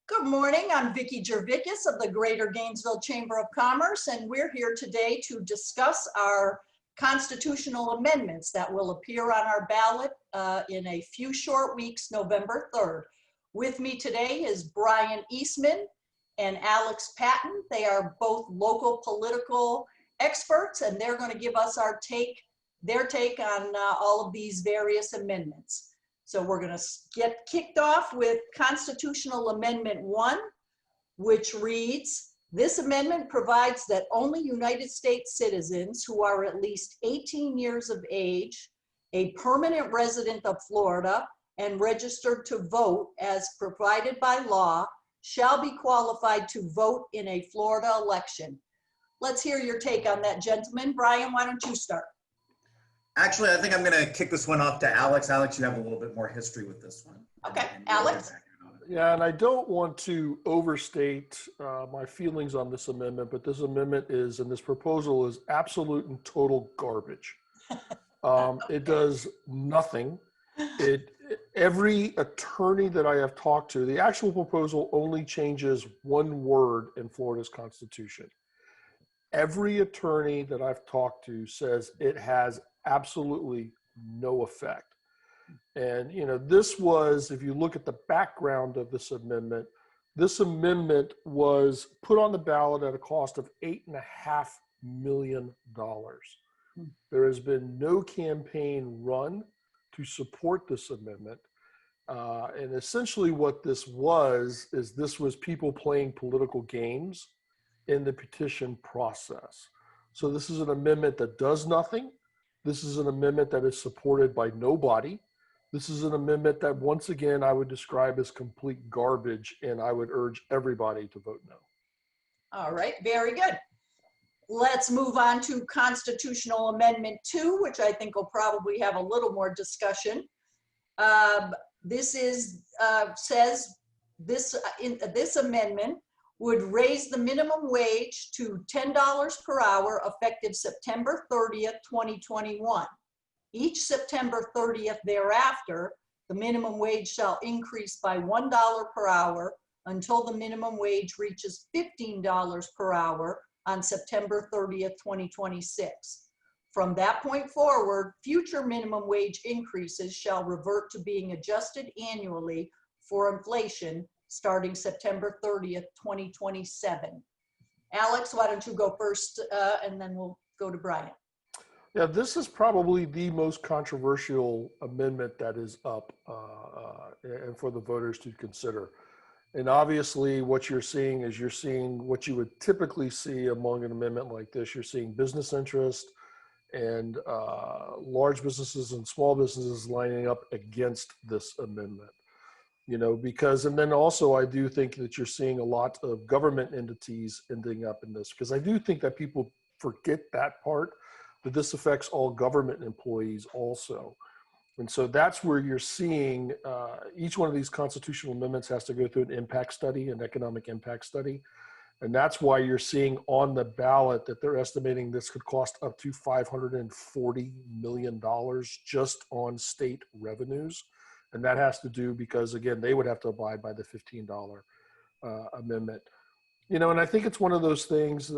Good morning, I'm Vicki Jervickus of the Greater Gainesville Chamber of Commerce, and we're here today to discuss our constitutional amendments that will appear on our ballot in a few short weeks, November 3rd. With me today is Bryan Eastman and Alex Patton. They are both local political experts, and they're going to give us their take on all of these various amendments. So we're going to get kicked off with Constitutional Amendment 1, which reads, "This amendment provides that only United States citizens who are at least 18 years of age, a permanent resident of Florida, and registered to vote as provided by law shall be qualified to vote in a Florida election." Let's hear your take on that, gentlemen. Bryan, why don't you start? Actually, I think I'm going to kick this one off to Alex. Alex, you have a little bit more history with this one. Okay, Alex? Yeah, and I don't want to overstate my feelings on this amendment, but this amendment is, and this proposal is absolute and total garbage. It does nothing. Every attorney that I have talked to, the actual proposal only changes one word in Florida's Constitution. Every attorney that I've talked to says it has absolutely no effect. And, you know, this was, if you look at the background of this amendment was put on the ballot at a cost of $8.5 million. There has been no campaign run to support this amendment. And essentially what this was people playing political games in the petition process. So this is an amendment that does nothing. This is an amendment that is supported by nobody. This is an amendment that, once again, I would describe as complete garbage, and I would urge everybody to vote no. All right, very good. Let's move on to Constitutional Amendment 2, which I think will probably have a little more discussion. This says this amendment would raise the minimum wage to $10 per hour effective September 30th, 2021. Each September 30th thereafter, the minimum wage shall increase by $1 per hour until the minimum wage reaches $15 per hour on September 30th, 2026. From that point forward, future minimum wage increases shall revert to being adjusted annually for inflation starting September 30th, 2027. Alex, why don't you go first, and then we'll go to Bryan. Yeah, this is probably the most controversial amendment that is up and for the voters to consider. And obviously what you're seeing is what you would typically see among an amendment like this. You're seeing business interest and large businesses and small businesses lining up against this amendment. You know, and then also I do think that you're seeing a lot of government entities ending up in this, because I do think that people forget that part, that this affects all government employees also. And so that's where you're seeing each one of these constitutional amendments has to go through an impact study, an economic impact study. And that's why you're seeing on the ballot that they're estimating this could cost up to $540 million just on state revenues. And that has to do because, again, they would have to abide by the $15 amendment. You know, and I think it's one of those things,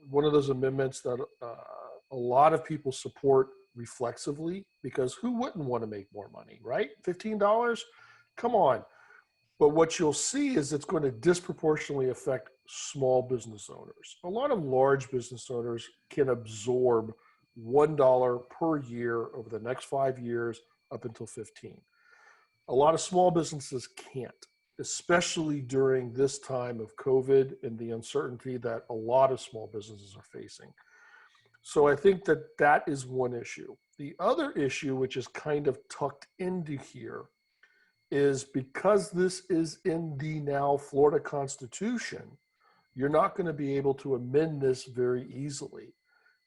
one of those amendments that a lot of people support reflexively, because who wouldn't want to make more money, right? $15? Come on. But what you'll see is it's going to disproportionately affect small business owners. A lot of large business owners can absorb $1 per year over the next 5 years up until 15. A lot of small businesses can't, especially during this time of COVID and the uncertainty that a lot of small businesses are facing. So I think that that is one issue. The other issue, which is kind of tucked into here, is because this is in the now Florida Constitution, you're not going to be able to amend this very easily.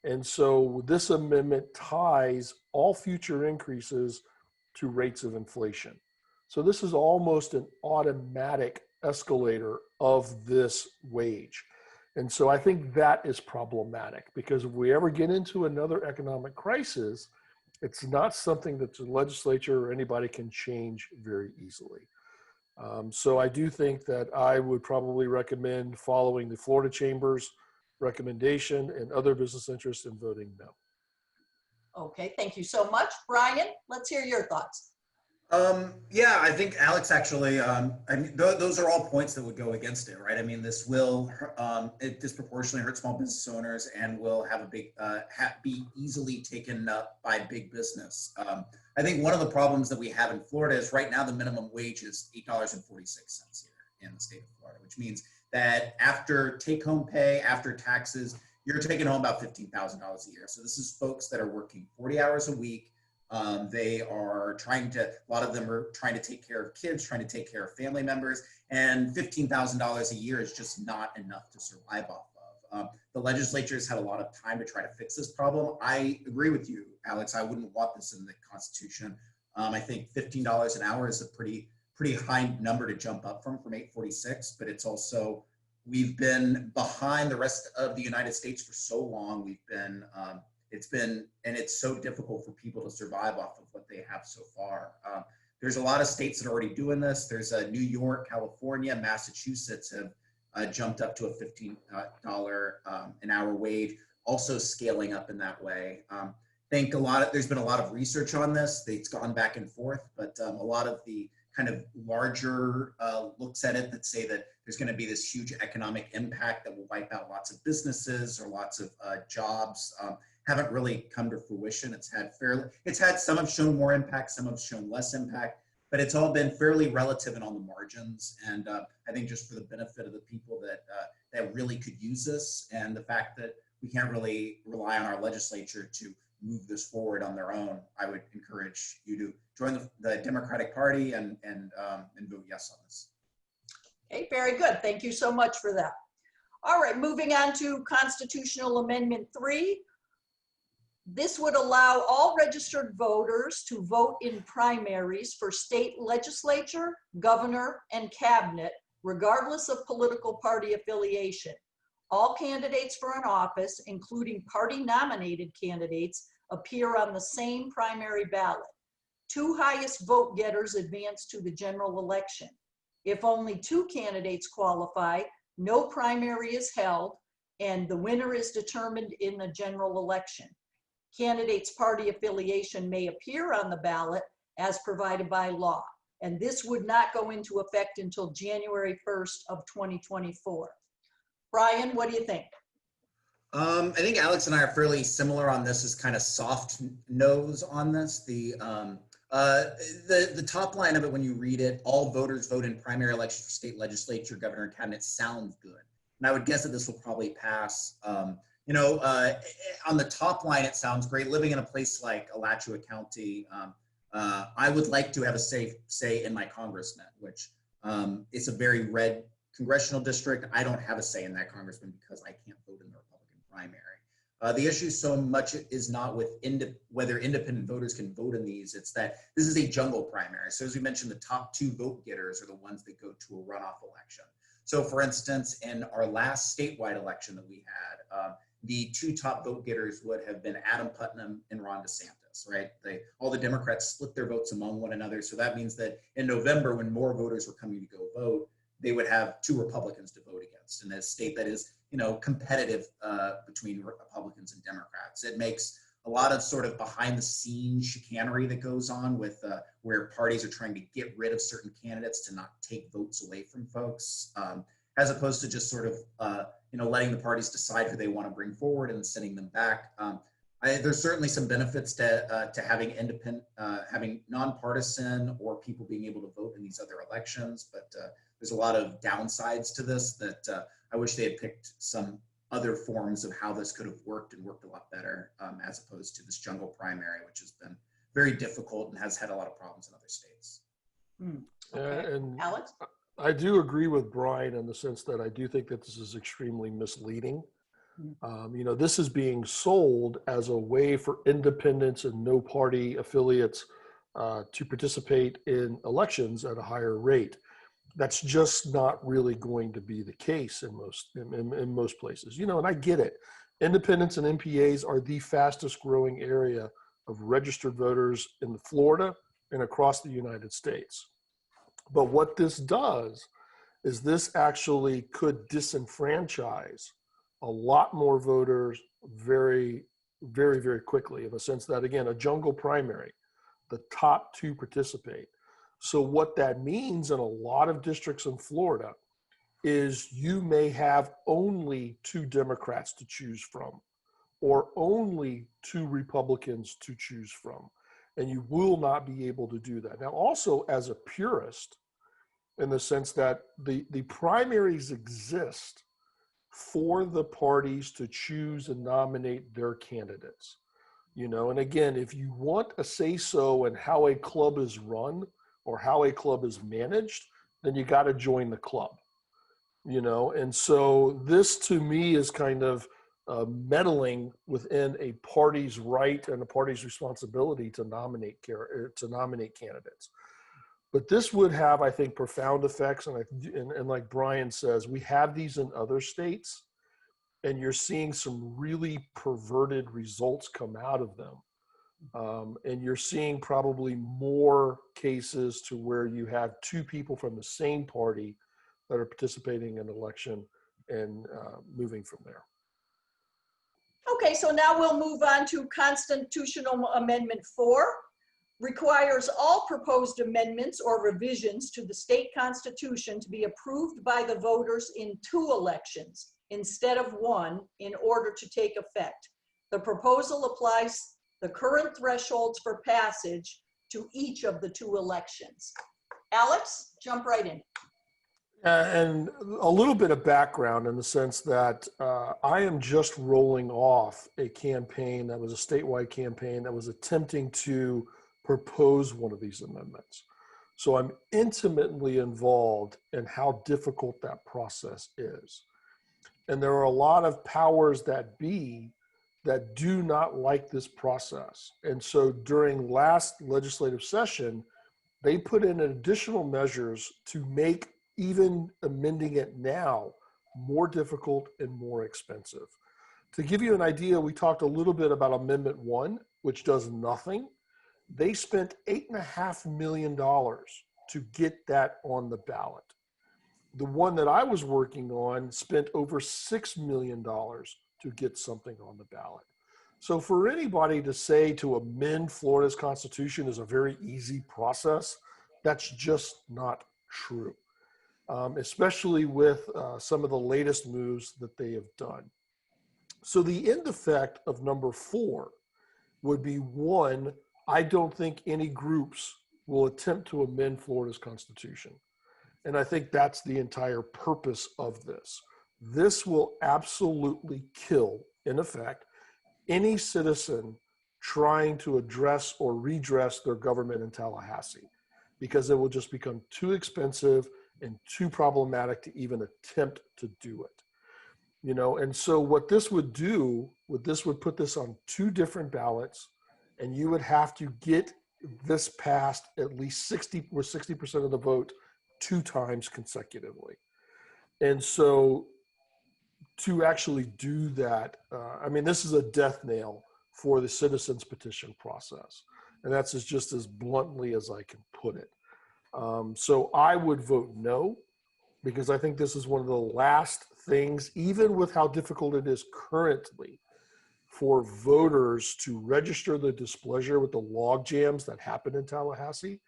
And so this amendment ties all future increases to rates of inflation. So this is almost an automatic escalator of this wage. And so I think that is problematic, because if we ever get into another economic crisis, it's not something that the legislature or anybody can change very easily. So I do think that I would probably recommend following the Florida Chamber's recommendation and other business interests in voting no. Okay, thank you so much. Bryan, let's hear your thoughts. Yeah, I think Alex actually, I mean, those are all points that would go against it, right? I mean, this will, it disproportionately hurt small business owners and will have a big, be easily taken up by big business. I think one of the problems that we have in Florida is right now the minimum wage is $8.46 here in the state of Florida, which means that after take-home pay, after taxes, you're taking home about $15,000 a year. So this is folks that are working 40 hours a week. They are trying to, a lot of them are trying to take care of kids, trying to take care of family members, and $15,000 a year is just not enough to survive off of. The legislature has had a lot of time to try to fix this problem. I agree with you, Alex. I wouldn't want this in the Constitution. I think $15 an hour is a pretty high number to jump up from $8.46, but it's also, we've been behind the rest of the United States for so long. We've been, it's so difficult for people to survive off of what they have so far. There's a lot of states that are already doing this. There's New York, California, Massachusetts have jumped up to a $15 an hour wage, also scaling up in that way. I think there's been a lot of research on this. It's gone back and forth, but a lot of the kind of larger looks at it that say that there's going to be this huge economic impact that will wipe out lots of businesses or lots of jobs. Haven't really come to fruition. It's had some have shown more impact, some have shown less impact, but it's all been fairly relative and on the margins. And I think just for the benefit of the people that really could use this, and the fact that we can't really rely on our legislature to move this forward on their own, I would encourage you to join the Democratic Party and vote yes on this. Okay, very good. Thank you so much for that. All right, moving on to Constitutional Amendment 3. This would allow all registered voters to vote in primaries for state legislature, governor, and cabinet, regardless of political party affiliation. All candidates for an office, including party-nominated candidates, appear on the same primary ballot. Two highest vote getters advance to the general election. If only two candidates qualify, no primary is held, and the winner is determined in the general election. Candidates' party affiliation may appear on the ballot as provided by law, and this would not go into effect until January 1st of 2024. Bryan, what do you think? I think Alex and I are fairly similar on this, as kind of soft nose on this. The top line of it, when you read it, all voters vote in primary elections for state legislature, governor, and cabinet sounds good. And I would guess that this will probably pass. On the top line, it sounds great. Living in a place like Alachua County, I would like to have a say in my congressman, which it's a very red congressional district. I don't have a say in that congressman because I can't vote in the Republican primary. The issue so much is not with whether independent voters can vote in these. It's that this is a jungle primary. So as we mentioned, the top two vote getters are the ones that go to a runoff election. So for instance, in our last statewide election that we had, the two top vote getters would have been Adam Putnam and Ron DeSantis, right? All the Democrats split their votes among one another. So that means that in November, when more voters were coming to go vote, they would have two Republicans to vote against in a state that is, competitive between Republicans and Democrats. It makes a lot of sort of behind the scenes chicanery that goes on with where parties are trying to get rid of certain candidates to not take votes away from folks, as opposed to just sort of, letting the parties decide who they want to bring forward and sending them back. There's certainly some benefits to having independent, having nonpartisan or people being able to vote in these other elections, but there's a lot of downsides to this that I wish they had picked some other forms of how this could have worked and worked a lot better, as opposed to this jungle primary, which has been very difficult and has had a lot of problems in other states. Okay. And Alex? I do agree with Bryan in the sense that I do think that this is extremely misleading. This is being sold as a way for independents and no party affiliates to participate in elections at a higher rate. That's just not really going to be the case in most places. And I get it. Independents and NPAs are the fastest growing area of registered voters in Florida and across the United States. But what this does is this actually could disenfranchise a lot more voters very, very, very quickly, in the sense that, again, a jungle primary, the top two participate. So what that means in a lot of districts in Florida is you may have only two Democrats to choose from, or only two Republicans to choose from. And you will not be able to do that. Now, also as a purist, in the sense that the primaries exist for the parties to choose and nominate their candidates. You know, and again, if you want a say-so in how a club is run or how a club is managed, then you got to join the club. You know, and so this to me is kind of meddling within a party's right and a party's responsibility to nominate candidates. But this would have, I think, profound effects. And like Bryan says, we have these in other states, and you're seeing some really perverted results come out of them. And you're seeing probably more cases to where you have two people from the same party that are participating in an election and moving from there. Okay, so now we'll move on to Constitutional Amendment 4. Requires all proposed amendments or revisions to the state constitution to be approved by the voters in 2 elections instead of 1 in order to take effect. The proposal applies the current thresholds for passage to each of the 2 elections. Alex, jump right in. And a little bit of background in the sense that I am just rolling off a campaign that was a statewide campaign that was attempting to propose one of these amendments. So I'm intimately involved in how difficult that process is. And there are a lot of powers that be that do not like this process. And so during last legislative session, they put in additional measures to make even amending it now more difficult and more expensive. To give you an idea, we talked a little bit about Amendment 1, which does nothing. They spent $8.5 million to get that on the ballot. The one that I was working on spent over $6 million to get something on the ballot. So for anybody to say to amend Florida's Constitution is a very easy process, that's just not true. Especially with some of the latest moves that they have done. So the end effect of number 4 would be, 1, I don't think any groups will attempt to amend Florida's Constitution. And I think that's the entire purpose of this. This will absolutely kill, in effect, any citizen trying to address or redress their government in Tallahassee, because it will just become too expensive and too problematic to even attempt to do it. You know, and so what this would do, this would put this on 2 different ballots, and you would have to get this passed at least 60% of the vote 2 times consecutively. And so to actually do that, I mean, this is a death nail for the citizens petition process. And that's just as bluntly as I can put it. So I would vote no, because I think this is one of the last things, even with how difficult it is currently, for voters to register their displeasure with the log jams that happen in Tallahassee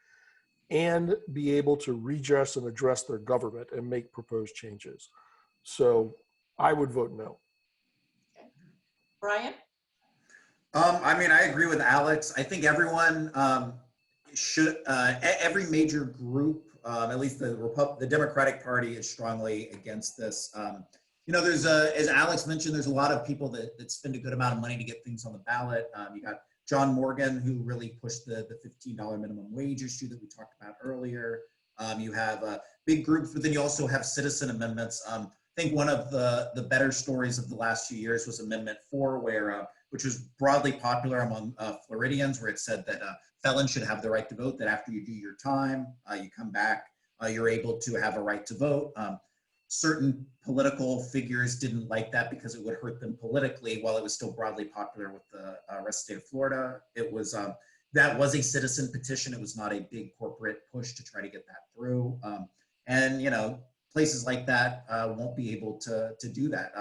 and be able to redress and address their government and make proposed changes. So I would vote no. Bryan? I mean, I agree with Alex. I think everyone should, every major group, at least the Democratic Party is strongly against this. You know, there's as Alex mentioned, there's a lot of people that spend a good amount of money to get things on the ballot. You got John Morgan, who really pushed the $15 minimum wage issue that we talked about earlier. You have big groups, but then you also have citizen amendments. I think one of the better stories of the last few years was Amendment 4, which was broadly popular among Floridians, where it said that felons should have the right to vote, that after you do your time, you come back, you're able to have a right to vote. Certain political figures didn't like that because it would hurt them politically, while it was still broadly popular with the rest of the state of Florida. It was that was a citizen petition. It was not a big corporate push to try to get that through. And, you know, places like that won't be able to do that.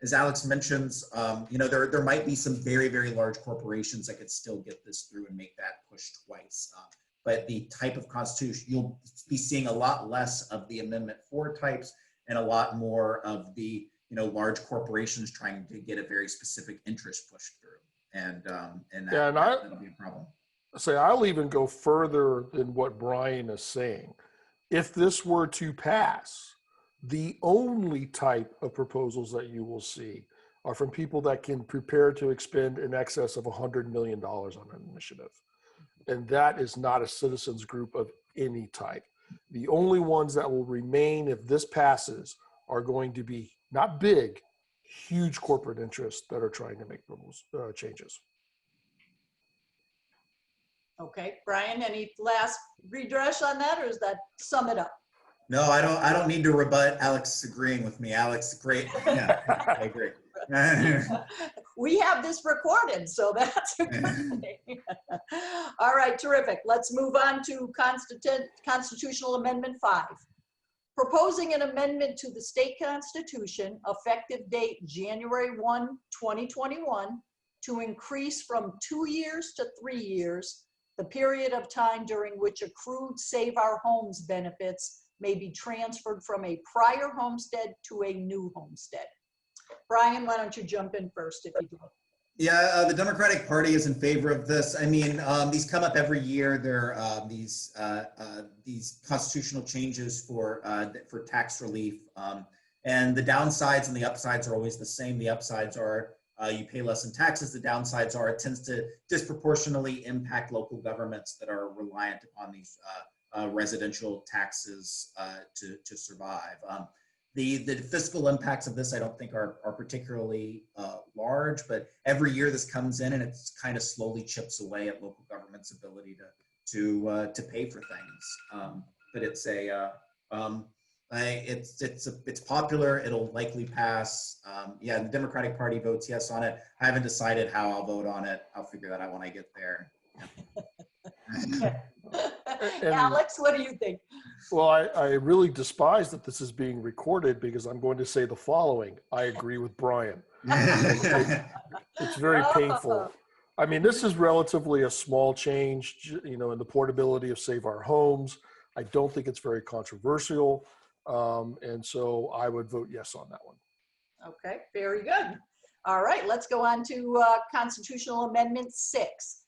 As Alex mentions, you know, there might be some very, very large corporations that could still get this through and make that push twice. But the type of constitution, you'll be seeing a lot less of the Amendment 4 types and a lot more of the, you know, large corporations trying to get a very specific interest pushed through. And that'll be a problem. Say, I'll even go further than what Bryan is saying. If this were to pass, the only type of proposals that you will see are from people that can prepare to expend in excess of $100 million on an initiative. And that is not a citizens group of any type. The only ones that will remain if this passes are going to be not big, huge corporate interests that are trying to make changes. Okay, Bryan, any last redress on that, or does that sum it up? No, I don't need to rebut Alex agreeing with me. Alex, great. Yeah, I agree. We have this recorded, so that's a good thing. All right, terrific. Let's move on to Constitutional Amendment 5. Proposing an amendment to the state constitution, effective date January 1, 2021, to increase from 2 years to 3 years the period of time during which accrued Save Our Homes benefits may be transferred from a prior homestead to a new homestead. Bryan, why don't you jump in first if you do. Yeah, the Democratic Party is in favor of this. I mean, these come up every year. There are these constitutional changes for tax relief, and the downsides and the upsides are always the same. The upsides are you pay less in taxes. The downsides are it tends to disproportionately impact local governments that are reliant upon these residential taxes to survive. The fiscal impacts of this, I don't think are particularly large, but every year this comes in and it's kind of slowly chips away at local government's ability to pay for things. But it's it's popular. It'll likely pass. Yeah, the Democratic Party votes yes on it. I haven't decided how I'll vote on it. I'll figure that out when I get there. Alex, what do you think? Well, I really despise that this is being recorded because I'm going to say the following. I agree with Bryan. It's very painful. I mean, this is relatively a small change, you know, in the portability of Save Our Homes. I don't think it's very controversial. And so I would vote yes on that one. Okay, very good. All right, let's go on to Constitutional Amendment 6.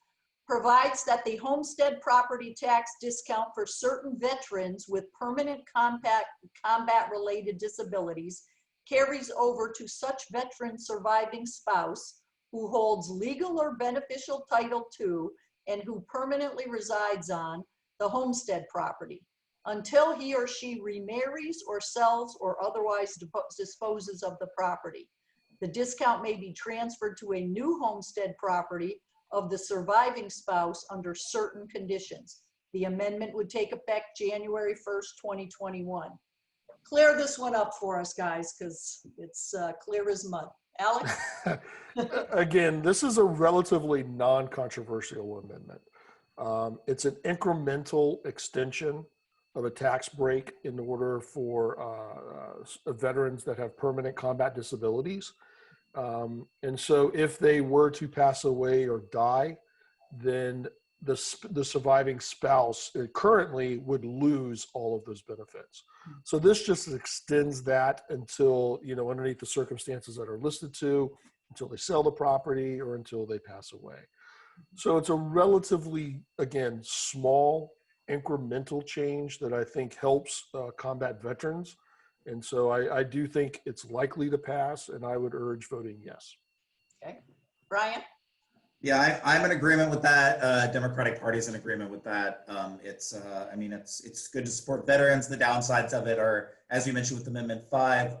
Provides that the homestead property tax discount for certain veterans with permanent combat-related disabilities carries over to such veteran surviving spouse who holds legal or beneficial title to and who permanently resides on the homestead property until he or she remarries or sells or otherwise disposes of the property. The discount may be transferred to a new homestead property of the surviving spouse under certain conditions. The amendment would take effect January 1st, 2021. Clear this one up for us, guys, because it's clear as mud. Alex? Again, this is a relatively non-controversial amendment. It's an incremental extension of a tax break in order for veterans that have permanent combat disabilities. And so if they were to pass away or die, then the surviving spouse currently would lose all of those benefits. So this just extends that until, you know, underneath the circumstances that are listed to, until they sell the property or until they pass away. So it's a relatively, again, small incremental change that I think helps combat veterans. And so I do think it's likely to pass, and I would urge voting yes. Okay. Bryan? Yeah, I'm in agreement with that. Democratic Party is in agreement with that. I mean, it's good to support veterans. The downsides of it are, as you mentioned with Amendment 5,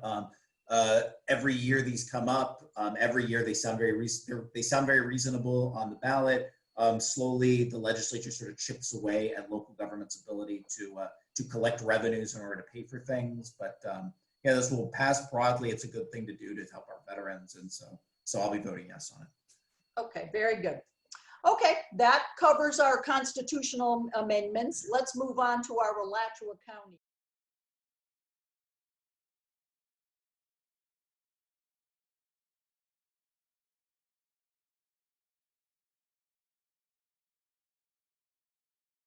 every year these come up. Every year they sound very reasonable on the ballot. Slowly, the legislature sort of chips away at local government's ability to collect revenues in order to pay for things. But yeah, this will pass broadly. It's a good thing to do to help our veterans, and so I'll be voting yes on it. Okay, very good. Okay, that covers our constitutional amendments. Let's move on to our Alachua County.